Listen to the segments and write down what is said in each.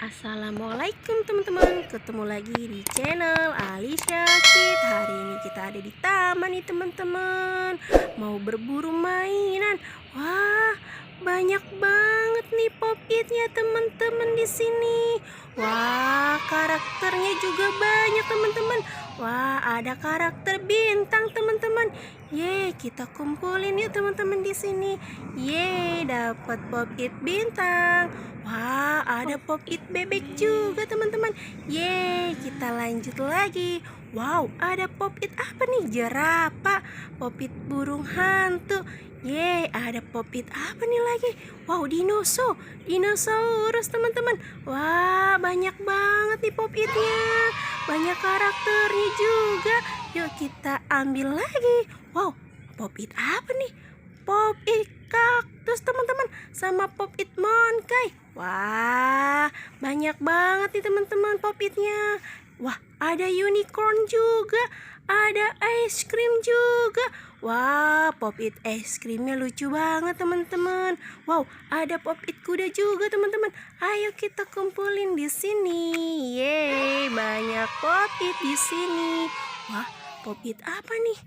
Assalamualaikum teman-teman, ketemu lagi di channel Alisha Kid. Hari ini kita ada di taman nih teman-teman, mau berburu mainan. Wah, banyak banget nih pop-itnya teman-teman di sini. Wah, karakternya juga banyak teman-teman. Wah, ada karakter bintang teman-teman. Yeay, kita kumpulin yuk teman-teman di sini. Yeay, dapat pop-it bintang. Wah, ada pop-it bebek juga teman-teman. Yeay, kita lanjut lagi. Wow, ada pop-it apa nih? Jerapah, pop-it burung hantu. Yeay, ada pop-it apa nih lagi? Wow, dinosaurus teman-teman. Wah, banyak banget nih pop-itnya. Banyak karakternya juga. Yuk kita ambil lagi. Wow, pop-it apa nih? Pop-it kaktus teman-teman, sama pop-it monkai. Wah, banyak banget nih teman-teman pop-itnya. Wah, ada unicorn juga, ada ice cream juga. Wah, pop-it es krimnya lucu banget teman-teman. Wow, ada pop-it kuda juga teman-teman. Ayo kita kumpulin di sini. Yeay, banyak pop-it di sini. Wah, pop-it apa nih?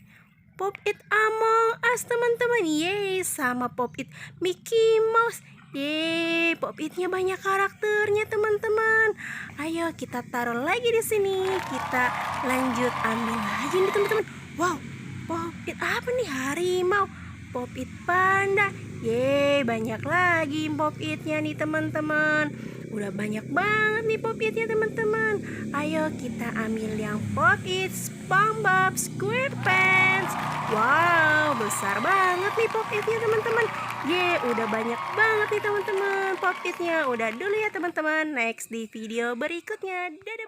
Pop-it Among Us teman-teman. Yeay, sama pop-it Mickey Mouse. Yeay, pop-itnya banyak karakternya teman-teman. Ayo kita taruh lagi di sini. Kita lanjut ambil lagi nih teman-teman. Wow, pop-it apa nih? Harimau, pop-it panda. Yeay, banyak lagi pop-itnya nih teman-teman. Udah banyak banget nih pop-itnya teman-teman. Ayo kita ambil yang pop-it SpongeBob SquarePants. Wow, besar banget nih pop-itnya teman-teman. Udah banyak banget nih teman-teman pop-itnya. Udah dulu ya teman-teman. Next di video berikutnya. Dadah.